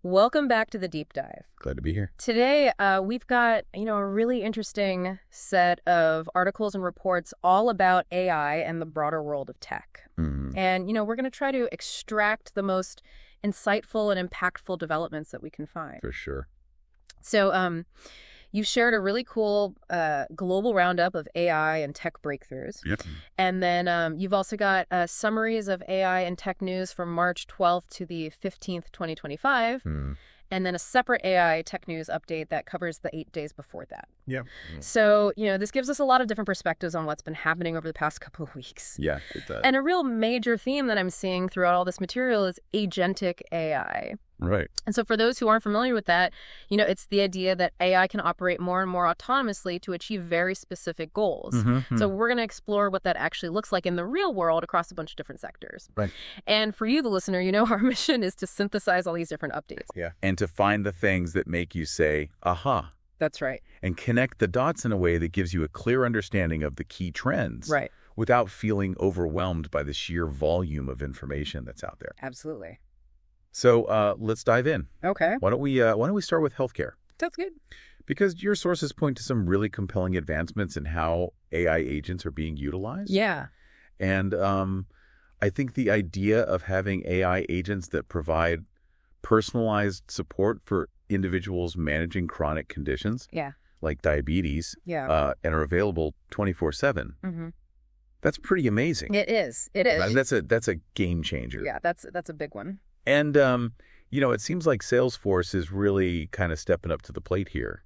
Welcome back to the deep dive. Glad to be here. Today, we've got, a really interesting set of articles and reports all about AI and the broader world of tech. And, we're going to try to extract the most insightful and impactful developments that we can find. For sure. So, you shared a really cool global roundup of AI and tech breakthroughs. Yep. And then you've also got summaries of AI and tech news from March 12th to the 15th, 2025. And then a separate AI tech news update that covers the 8 days before that. Yeah. So, this gives us a lot of different perspectives on what's been happening over the past couple of weeks. Yeah, it does. And a real major theme that I'm seeing throughout all this material is agentic AI. Right. And so for those who aren't familiar with that, it's the idea that AI can operate more and more autonomously to achieve very specific goals. So we're going to explore what that actually looks like in the real world across a bunch of different sectors. Right. And for you, the listener, our mission is to synthesize all these different updates. Yeah. And to find the things that make you say, aha. That's right. And connect the dots in a way that gives you a clear understanding of the key trends. Right. Without feeling overwhelmed by the sheer volume of information that's out there. Absolutely. So let's dive in. Okay. Why don't we start with healthcare? That's good. Because your sources point to some really compelling advancements in how AI agents are being utilized. Yeah. And I think the idea of having AI agents that provide personalized support for individuals managing chronic conditions, like diabetes, and are available 24/7. That's pretty amazing. It is. It is. That's a game changer. Yeah, that's a big one. And it seems like Salesforce is really kind of stepping up to the plate here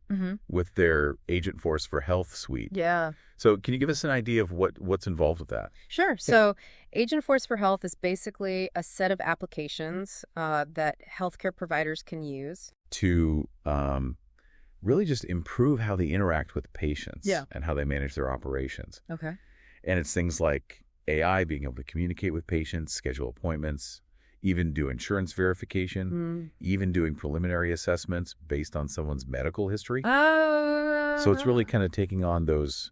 with their Agentforce for Health suite. Yeah. So can you give us an idea of what's involved with that? Sure. So Agentforce for Health is basically a set of applications that healthcare providers can use to really just improve how they interact with patients and how they manage their operations. Okay. And it's things like AI being able to communicate with patients, schedule appointments, even do insurance verification, even doing preliminary assessments based on someone's medical history. So it's really kind of taking on those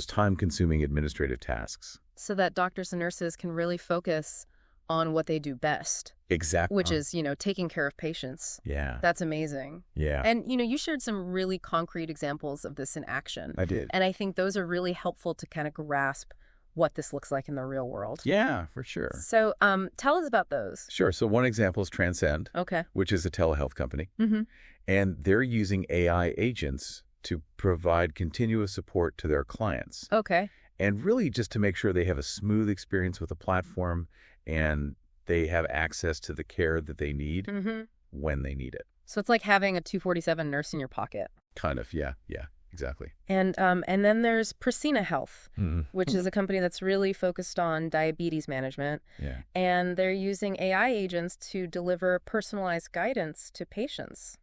time-consuming administrative tasks. So that doctors and nurses can really focus on what they do best. Exactly. Which is, taking care of patients. Yeah. That's amazing. Yeah. And, you shared some really concrete examples of this in action. I did. And I think those are really helpful to kind of grasp what this looks like in the real world. Yeah, for sure. So tell us about those. Sure. So one example is Transcend, which is a telehealth company. And they're using AI agents to provide continuous support to their clients. Okay. And really just to make sure they have a smooth experience with the platform and they have access to the care that they need when they need it. So it's like having a 247 nurse in your pocket. Kind of, yeah. Exactly. And then there's Prasina Health, which is a company that's really focused on diabetes management. Yeah. And they're using AI agents to deliver personalized guidance to patients,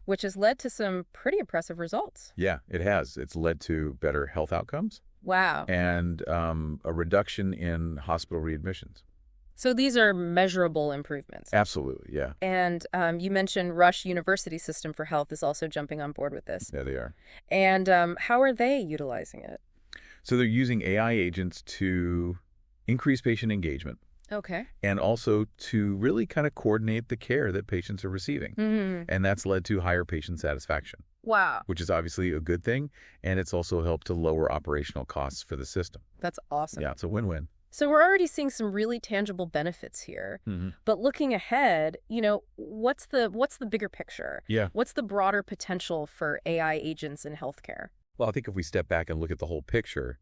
which has led to some pretty impressive results. Yeah, it has. It's led to better health outcomes. Wow. And a reduction in hospital readmissions. So these are measurable improvements. Absolutely, yeah. And you mentioned Rush University System for Health is also jumping on board with this. Yeah, they are. And how are they utilizing it? So they're using AI agents to increase patient engagement. Okay. And also to really kind of coordinate the care that patients are receiving. And that's led to higher patient satisfaction. Wow. Which is obviously a good thing. And it's also helped to lower operational costs for the system. That's awesome. Yeah, it's a win-win. So we're already seeing some really tangible benefits here. But looking ahead, what's the bigger picture? Yeah. What's the broader potential for AI agents in healthcare? Well, I think if we step back and look at the whole picture,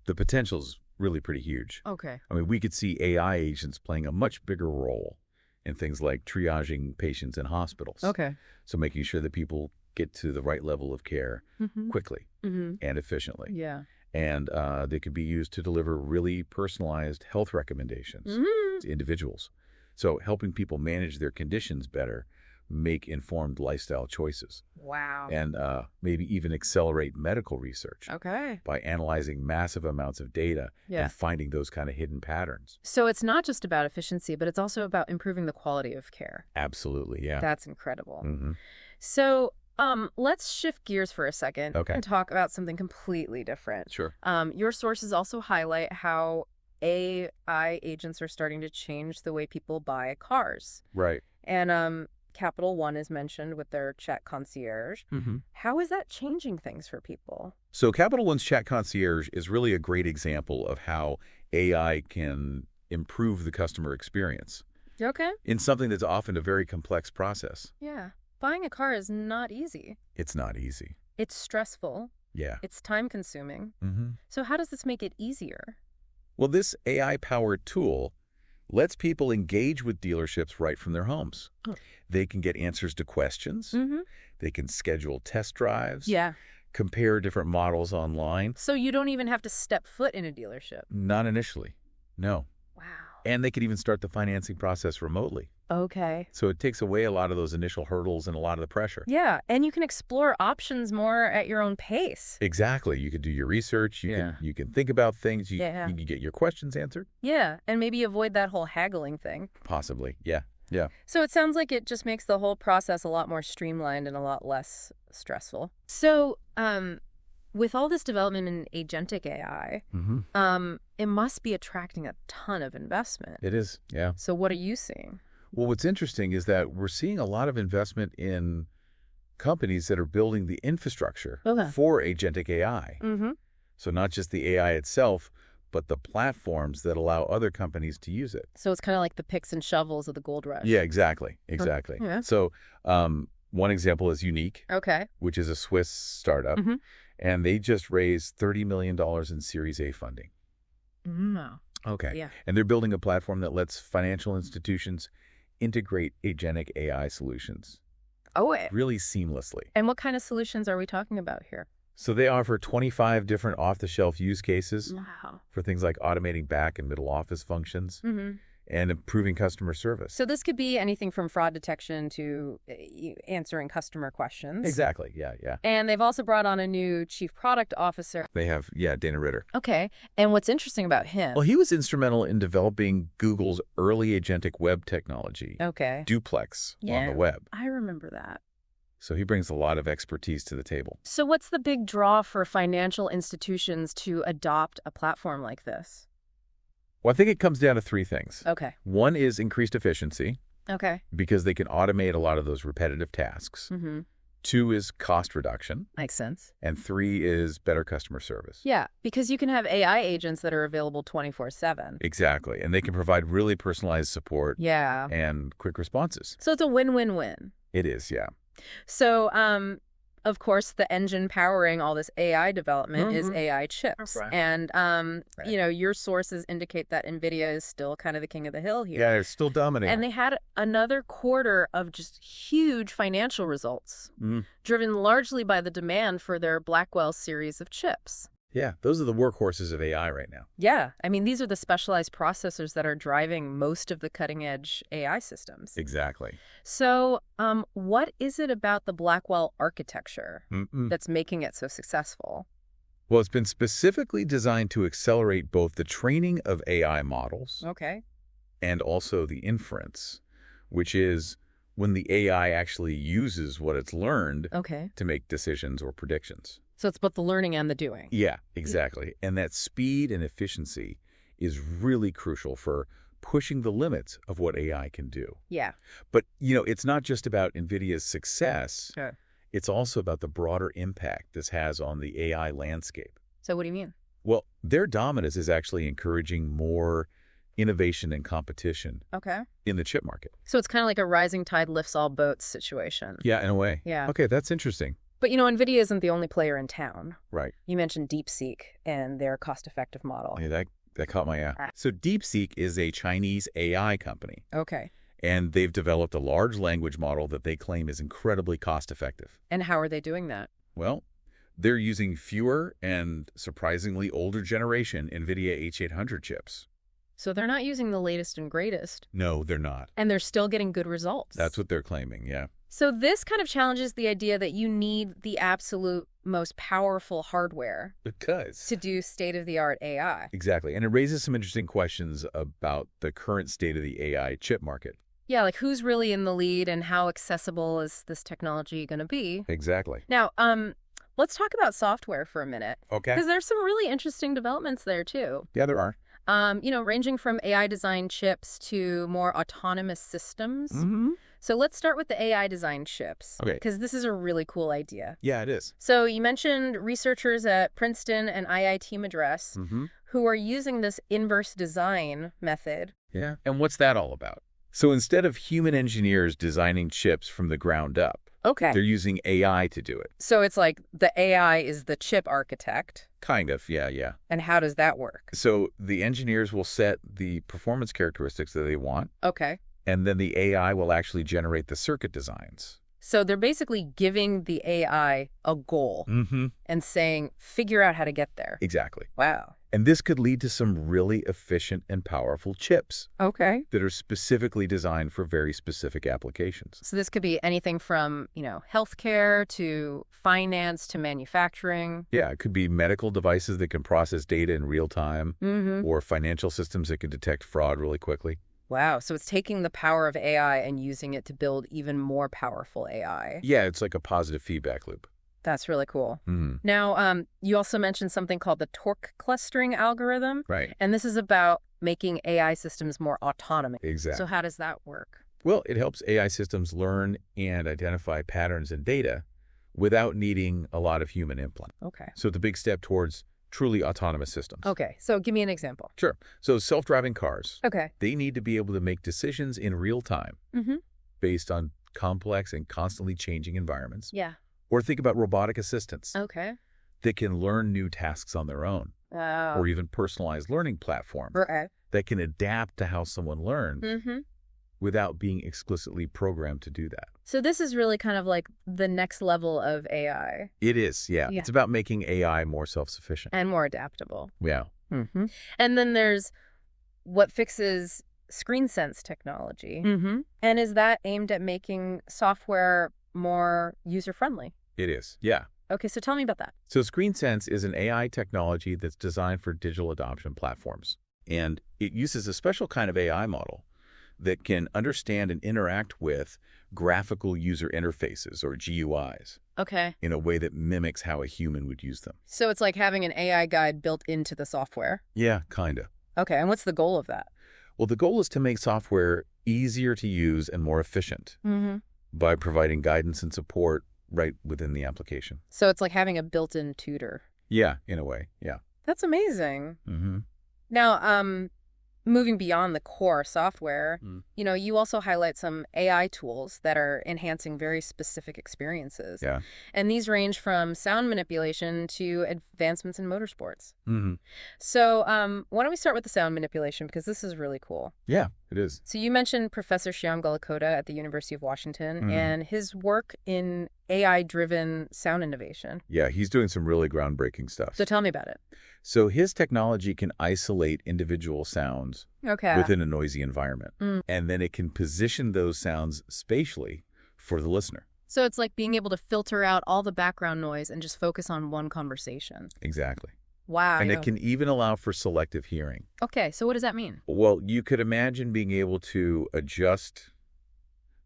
the potential's really pretty huge. Okay. I mean, we could see AI agents playing a much bigger role in things like triaging patients in hospitals. Okay. So making sure that people get to the right level of care quickly and efficiently. Yeah. And they could be used to deliver really personalized health recommendations to individuals. So helping people manage their conditions better, make informed lifestyle choices. Wow. And maybe even accelerate medical research. Okay. By analyzing massive amounts of data and finding those kind of hidden patterns. So it's not just about efficiency, but it's also about improving the quality of care. Absolutely, yeah. That's incredible. So let's shift gears for a second and talk about something completely different. Sure. Your sources also highlight how AI agents are starting to change the way people buy cars. Right. And Capital One is mentioned with their chat concierge. How is that changing things for people? So Capital One's Chat Concierge is really a great example of how AI can improve the customer experience Okay. in something that's often a very complex process. Yeah. Buying a car is not easy. It's not easy. It's stressful. Yeah. It's time-consuming. Mm-hmm. So how does this make it easier? Well, this AI-powered tool lets people engage with dealerships right from their homes. Oh. They can get answers to questions. They can schedule test drives. Yeah. Compare different models online. So you don't even have to step foot in a dealership? Not initially. No. Wow. And they can even start the financing process remotely. Okay. So it takes away a lot of those initial hurdles and a lot of the pressure. Yeah, and you can explore options more at your own pace. Exactly. You can do your research. You can think about things. You can get your questions answered. Yeah, and maybe avoid that whole haggling thing. Possibly. Yeah. Yeah. So it sounds like it just makes the whole process a lot more streamlined and a lot less stressful. So, with all this development in agentic AI, it must be attracting a ton of investment. It is. Yeah. So what are you seeing? Well, what's interesting is that we're seeing a lot of investment in companies that are building the infrastructure for agentic AI. So not just the AI itself, but the platforms that allow other companies to use it. So it's kind of like the picks and shovels of the gold rush. Yeah, exactly. Exactly. Yeah. So one example is Unique, which is a Swiss startup, and they just raised $30 million in Series A funding. Okay. Yeah. And they're building a platform that lets financial institutions integrate agentic AI solutions really seamlessly. And what kind of solutions are we talking about here? So they offer 25 different off-the-shelf use cases for things like automating back and middle office functions and improving customer service. So this could be anything from fraud detection to answering customer questions. Exactly. Yeah, yeah. And they've also brought on a new chief product officer. They have, Dana Ritter. Okay. And what's interesting about him? Well, he was instrumental in developing Google's early agentic web technology, Duplex, on the web. I remember that. So he brings a lot of expertise to the table. So what's the big draw for financial institutions to adopt a platform like this? Well, I think it comes down to three things. Okay. One is increased efficiency. Okay. Because they can automate a lot of those repetitive tasks. Two is cost reduction. Makes sense. And three is better customer service. Yeah, because you can have AI agents that are available 24/7. Exactly. And they can provide really personalized support Yeah. and quick responses. So it's a win-win-win. It is, yeah. So, of course, the engine powering all this AI development is AI chips. Right. And, you know, your sources indicate that NVIDIA is still kind of the king of the hill here. Yeah, they're still dominating. And they had another quarter of just huge financial results, driven largely by the demand for their Blackwell series of chips. Yeah, those are the workhorses of AI right now. Yeah. I mean, these are the specialized processors that are driving most of the cutting-edge AI systems. Exactly. So what is it about the Blackwell architecture that's making it so successful? Well, it's been specifically designed to accelerate both the training of AI models and also the inference, which is when the AI actually uses what it's learned to make decisions or predictions. So it's both the learning and the doing. Yeah, exactly. And that speed and efficiency is really crucial for pushing the limits of what AI can do. Yeah. But, you know, it's not just about NVIDIA's success. Sure. It's also about the broader impact this has on the AI landscape. So what do you mean? Well, their dominance is actually encouraging more innovation and competition in the chip market. So it's kind of like a rising tide lifts all boats situation. Yeah, in a way. Yeah. Okay, that's interesting. But, you know, NVIDIA isn't the only player in town. Right. You mentioned DeepSeek and their cost-effective model. Yeah, that caught my eye. So DeepSeek is a Chinese AI company. Okay. And they've developed a large language model that they claim is incredibly cost-effective. And how are they doing that? Well, they're using fewer and surprisingly older generation NVIDIA H800 chips. So they're not using the latest and greatest. No, they're not. And they're still getting good results. That's what they're claiming, yeah. So this kind of challenges the idea that you need the absolute most powerful hardware to do state-of-the-art AI. Exactly. And it raises some interesting questions about the current state of the AI chip market. Yeah, like who's really in the lead and how accessible is this technology going to be? Exactly. Now, let's talk about software for a minute. Okay. Because there's some really interesting developments there, too. Yeah, there are. You know, ranging from AI-designed chips to more autonomous systems. So let's start with the AI design chips. Okay. Because this is a really cool idea. Yeah, it is. So you mentioned researchers at Princeton and IIT Madras who are using this inverse design method. Yeah. And what's that all about? So instead of human engineers designing chips from the ground up, they're using AI to do it. So it's like the AI is the chip architect. Kind of, yeah. And how does that work? So the engineers will set the performance characteristics that they want. Okay. And then the AI will actually generate the circuit designs. So they're basically giving the AI a goal and saying, figure out how to get there. Exactly. Wow. And this could lead to some really efficient and powerful chips. Okay. That are specifically designed for very specific applications. So this could be anything from, healthcare to finance to manufacturing. Yeah, it could be medical devices that can process data in real time or financial systems that can detect fraud really quickly. Wow. So it's taking the power of AI and using it to build even more powerful AI. Yeah, it's like a positive feedback loop. That's really cool. Now, you also mentioned something called the torque clustering algorithm. Right. And this is about making AI systems more autonomous. Exactly. So how does that work? Well, it helps AI systems learn and identify patterns in data without needing a lot of human input. Okay. So it's a big step towards truly autonomous systems. Okay. So give me an example. Sure. So self-driving cars. Okay. They need to be able to make decisions in real time based on complex and constantly changing environments. Yeah. Or think about robotic assistants Okay. that can learn new tasks on their own. Or even personalized learning platforms that can adapt to how someone learns without being explicitly programmed to do that. So this is really kind of like the next level of AI. It is, yeah. It's about making AI more self-sufficient. And more adaptable. Yeah. And then there's what fixes screen sense technology. And is that aimed at making software more user-friendly? It is, yeah. Okay, so tell me about that. So ScreenSense is an AI technology that's designed for digital adoption platforms. And it uses a special kind of AI model that can understand and interact with graphical user interfaces, or GUIs, in a way that mimics how a human would use them. So it's like having an AI guide built into the software? Yeah, kind of. Okay, and what's the goal of that? Well, the goal is to make software easier to use and more efficient by providing guidance and support right within the application. So it's like having a built-in tutor. Yeah, in a way, yeah. That's amazing. Now, moving beyond the core software, you also highlight some AI tools that are enhancing very specific experiences. Yeah. And these range from sound manipulation to advancements in motorsports. So why don't we start with the sound manipulation, because this is really cool. Yeah, it is. So you mentioned Professor Shyam Gullikota at the University of Washington and his work in AI-driven sound innovation. Yeah, he's doing some really groundbreaking stuff. So tell me about it. So his technology can isolate individual sounds within a noisy environment. And then it can position those sounds spatially for the listener. So it's like being able to filter out all the background noise and just focus on one conversation. Exactly. Wow. And it can even allow for selective hearing. Okay, so what does that mean? Well, you could imagine being able to adjust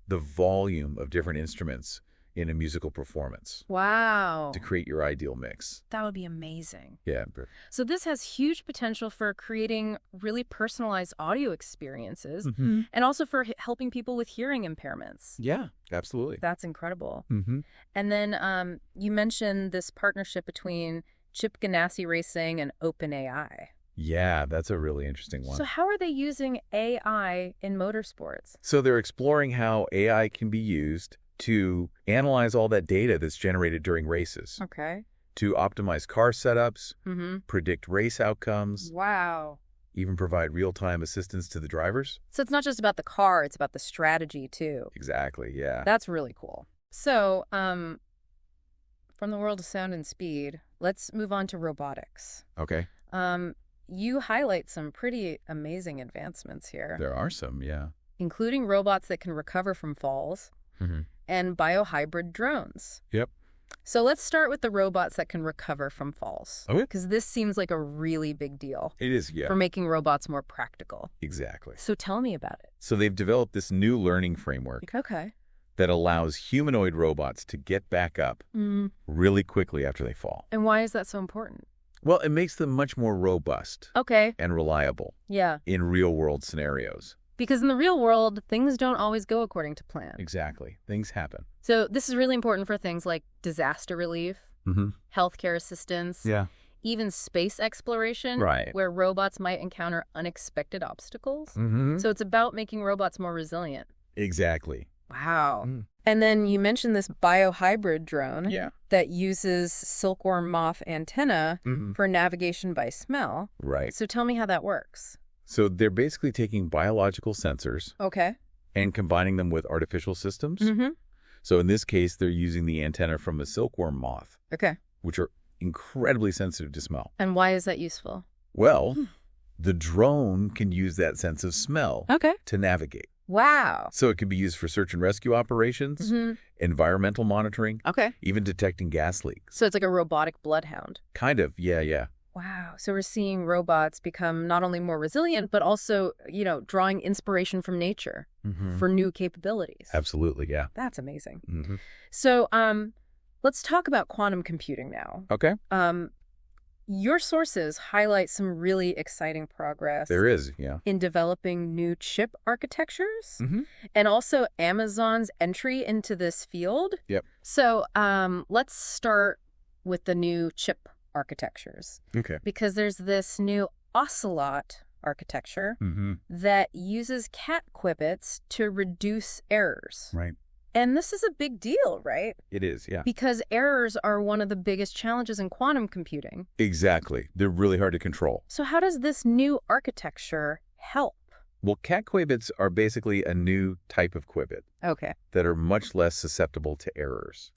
the volume of different instruments in a musical performance. Wow. To create your ideal mix. That would be amazing. Yeah. So this has huge potential for creating really personalized audio experiences and also for helping people with hearing impairments. Yeah, absolutely. That's incredible. And then you mentioned this partnership between Chip Ganassi Racing and OpenAI. Yeah, that's a really interesting one. So how are they using AI in motorsports? So they're exploring how AI can be used to analyze all that data that's generated during races. Okay. To optimize car setups, predict race outcomes. Wow. Even provide real-time assistance to the drivers. So it's not just about the car, it's about the strategy too. Exactly, yeah. That's really cool. So, from the world of sound and speed, let's move on to robotics. Okay. You highlight some pretty amazing advancements here. There are some, yeah. Including robots that can recover from falls and biohybrid drones. Yep. So let's start with the robots that can recover from falls. Okay. Because this seems like a really big deal. It is, yeah. For making robots more practical. Exactly. So tell me about it. So they've developed this new learning framework. Okay. That allows humanoid robots to get back up really quickly after they fall. And why is that so important? Well, it makes them much more robust. Okay. And reliable. Yeah. In real-world scenarios. Because in the real world, things don't always go according to plan. Exactly. Things happen. So this is really important for things like disaster relief, healthcare assistance, even space exploration, where robots might encounter unexpected obstacles. So it's about making robots more resilient. Exactly. Wow. And then you mentioned this biohybrid drone that uses silkworm moth antenna for navigation by smell. Right. So tell me how that works. So they're basically taking biological sensors and combining them with artificial systems. So in this case, they're using the antenna from a silkworm moth, which are incredibly sensitive to smell. And why is that useful? Well, the drone can use that sense of smell to navigate. Wow. So it can be used for search and rescue operations, environmental monitoring, even detecting gas leaks. So it's like a robotic bloodhound. Kind of, yeah. Wow. So we're seeing robots become not only more resilient, but also, drawing inspiration from nature for new capabilities. Absolutely, yeah. That's amazing. So let's talk about quantum computing now. Okay. Your sources highlight some really exciting progress. There is, in developing new chip architectures and also Amazon's entry into this field. Yep. So let's start with the new chip architectures. Okay. Because there's this new ocelot architecture that uses cat qubits to reduce errors. Right. And this is a big deal, right? It is, yeah. Because errors are one of the biggest challenges in quantum computing. Exactly. They're really hard to control. So how does this new architecture help? Well, cat qubits are basically a new type of qubit that are much less susceptible to errors.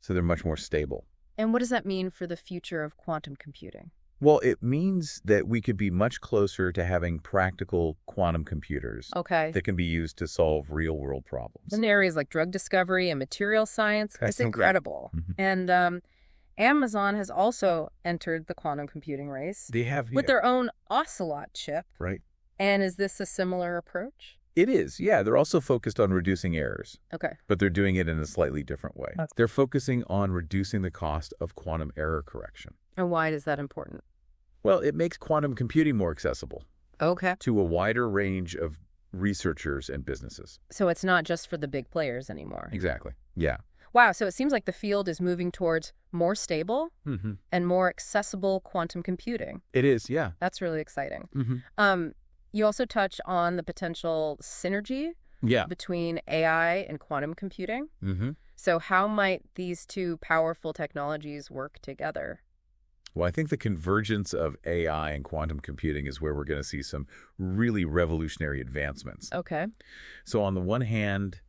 So they're much more stable. And what does that mean for the future of quantum computing? Well, it means that we could be much closer to having practical quantum computers that can be used to solve real-world problems. In areas like drug discovery and material science, it's incredible. And Amazon has also entered the quantum computing race. They have, with their own ocelot chip. Right. And is this a similar approach? It is, yeah. They're also focused on reducing errors. But they're doing it in a slightly different way. They're focusing on reducing the cost of quantum error correction. And why is that important? Well, it makes quantum computing more accessible. To a wider range of researchers and businesses. So it's not just for the big players anymore. Exactly. Yeah. Wow, so it seems like the field is moving towards more stable and more accessible quantum computing. It is, yeah. That's really exciting. You also touch on the potential synergy between AI and quantum computing. So how might these two powerful technologies work together? Well, I think the convergence of AI and quantum computing is where we're going to see some really revolutionary advancements. So on the one hand,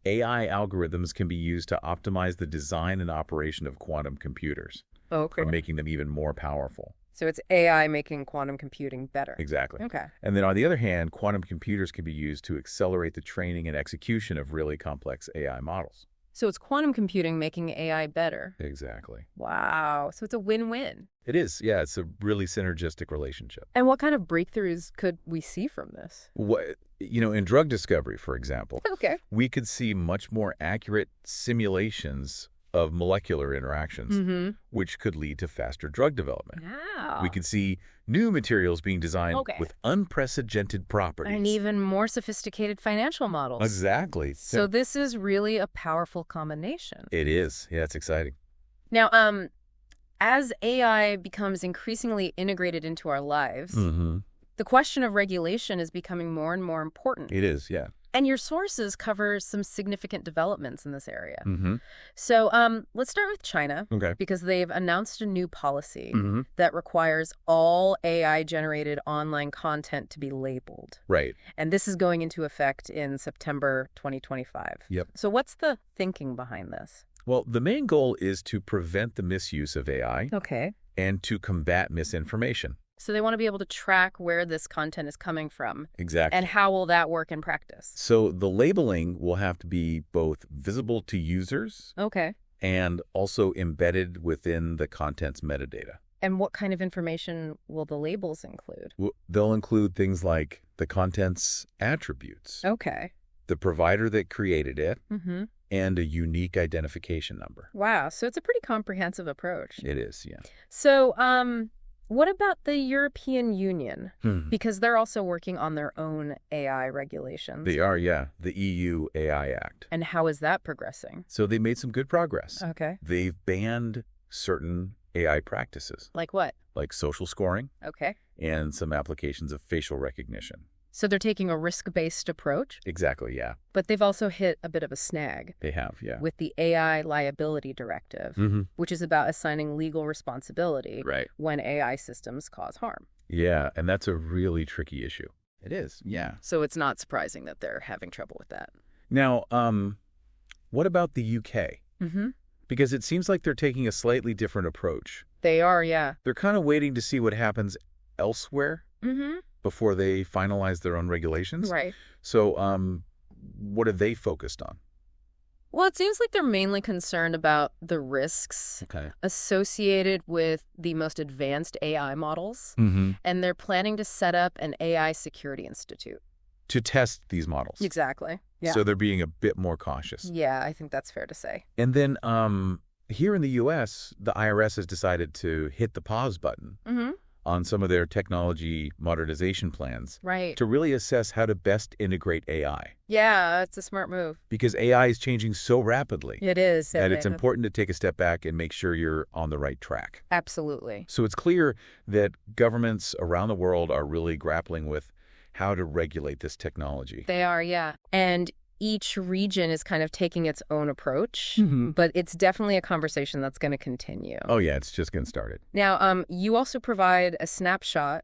AI algorithms can be used to optimize the design and operation of quantum computers, making them even more powerful. So it's AI making quantum computing better. Exactly. And then on the other hand, quantum computers can be used to accelerate the training and execution of really complex AI models. So it's quantum computing making AI better. Exactly. Wow. So it's a win-win. It is. Yeah, it's a really synergistic relationship. And what kind of breakthroughs could we see from this? In drug discovery, for example, we could see much more accurate simulations of molecular interactions, which could lead to faster drug development. We could see new materials being designed with unprecedented properties. And even more sophisticated financial models. Exactly. So this is really a powerful combination. It is. Yeah, it's exciting. Now, as AI becomes increasingly integrated into our lives, the question of regulation is becoming more and more important. It is, yeah. And your sources cover some significant developments in this area. So let's start with China, because they've announced a new policy that requires all AI-generated online content to be labeled. Right. And this is going into effect in September 2025. So what's the thinking behind this? Well, the main goal is to prevent the misuse of AI and to combat misinformation. So they want to be able to track where this content is coming from. Exactly. And how will that work in practice? So the labeling will have to be both visible to users and also embedded within the content's metadata. And what kind of information will the labels include? They'll include things like the content's attributes, the provider that created it, and a unique identification number. Wow. So it's a pretty comprehensive approach. It is, yeah. So, What about the European Union? Because they're also working on their own AI regulations. They are, yeah. The EU AI Act. And how is that progressing? So they made some good progress. Okay. They've banned certain AI practices. Like what? Like social scoring. Okay. And some applications of facial recognition. So they're taking a risk-based approach? Exactly, yeah. But they've also hit a bit of a snag. They have, yeah. With the AI Liability Directive, which is about assigning legal responsibility when AI systems cause harm. Yeah, and that's a really tricky issue. It is, yeah. So it's not surprising that they're having trouble with that. Now, what about the UK? Because it seems like they're taking a slightly different approach. They are, yeah. They're kind of waiting to see what happens elsewhere before they finalize their own regulations. Right. So what are they focused on? Well, it seems like they're mainly concerned about the risks associated with the most advanced AI models. And they're planning to set up an AI security institute. To test these models. Exactly. Yeah. So they're being a bit more cautious. Yeah, I think that's fair to say. And then here in the U.S., the IRS has decided to hit the pause button on some of their technology modernization plans to really assess how to best integrate AI. Yeah, it's a smart move. Because AI is changing so rapidly. It is. That it's important to take a step back and make sure you're on the right track. Absolutely. So it's clear that governments around the world are really grappling with how to regulate this technology. They are, yeah. And each region is kind of taking its own approach, but it's definitely a conversation that's going to continue. Oh, yeah, it's just getting started. Now, you also provide a snapshot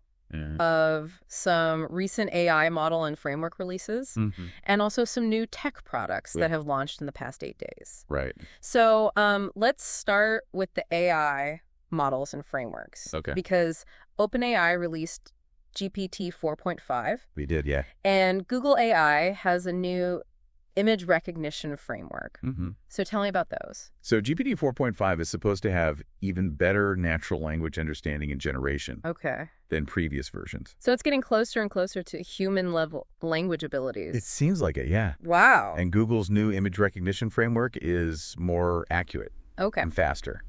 of some recent AI model and framework releases, and also some new tech products that have launched in the past 8 days. Right. So let's start with the AI models and frameworks. Okay. Because OpenAI released GPT 4.5. We did, yeah. And Google AI has a new image recognition framework. So tell me about those. So GPT 4.5 is supposed to have even better natural language understanding and generation than previous versions. So it's getting closer and closer to human-level language abilities. It seems like it, yeah. Wow. And Google's new image recognition framework is more accurate and faster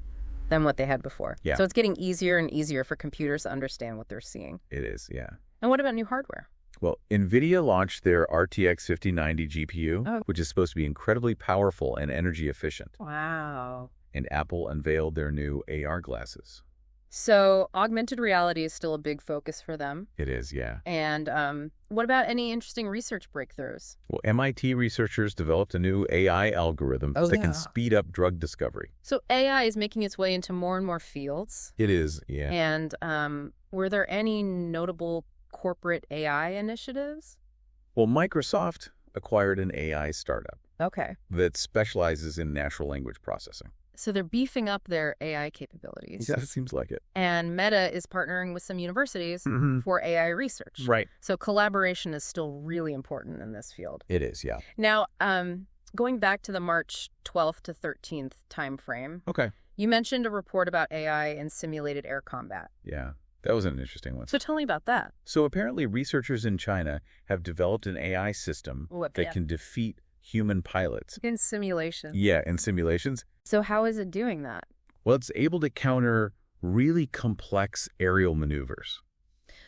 than what they had before. Yeah. So it's getting easier and easier for computers to understand what they're seeing. It is, yeah. And what about new hardware? Well, NVIDIA launched their RTX 5090 GPU, which is supposed to be incredibly powerful and energy efficient. Wow. And Apple unveiled their new AR glasses. So augmented reality is still a big focus for them. It is, yeah. And what about any interesting research breakthroughs? Well, MIT researchers developed a new AI algorithm that can speed up drug discovery. So AI is making its way into more and more fields. It is, yeah. And were there any notable corporate AI initiatives? Well, Microsoft acquired an AI startup that specializes in natural language processing. So they're beefing up their AI capabilities. Yeah, it seems like it. And Meta is partnering with some universities for AI research. Right. So collaboration is still really important in this field. It is, yeah. Now, going back to the March 12th to 13th timeframe, you mentioned a report about AI in simulated air combat. Yeah. That was an interesting one. So tell me about that. So apparently researchers in China have developed an AI system that can defeat human pilots. In simulations. Yeah, in simulations. So how is it doing that? Well, it's able to counter really complex aerial maneuvers.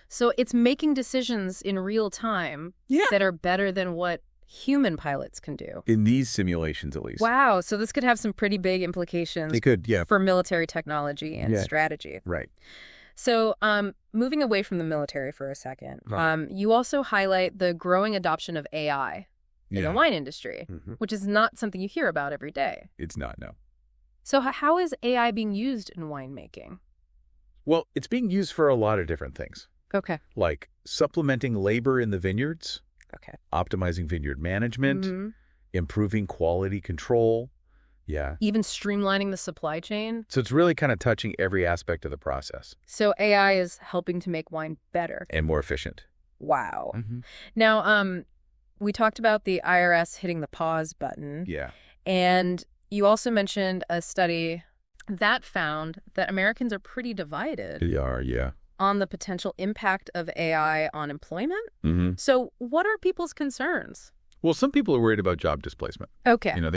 So it's making decisions in real time that are better than what human pilots can do. In these simulations, at least. Wow. So this could have some pretty big implications for military technology and strategy. Right. So moving away from the military for a second, you also highlight the growing adoption of AI in the wine industry, which is not something you hear about every day. It's not, no. So how is AI being used in winemaking? Well, it's being used for a lot of different things. Like supplementing labor in the vineyards, optimizing vineyard management, improving quality control. Yeah. Even streamlining the supply chain. So it's really kind of touching every aspect of the process. So AI is helping to make wine better. And more efficient. Wow. Now, we talked about the IRS hitting the pause button. Yeah. And you also mentioned a study that found that Americans are pretty divided. They are, yeah. On the potential impact of AI on employment. So what are people's concerns? Well, some people are worried about job displacement. Okay. You know,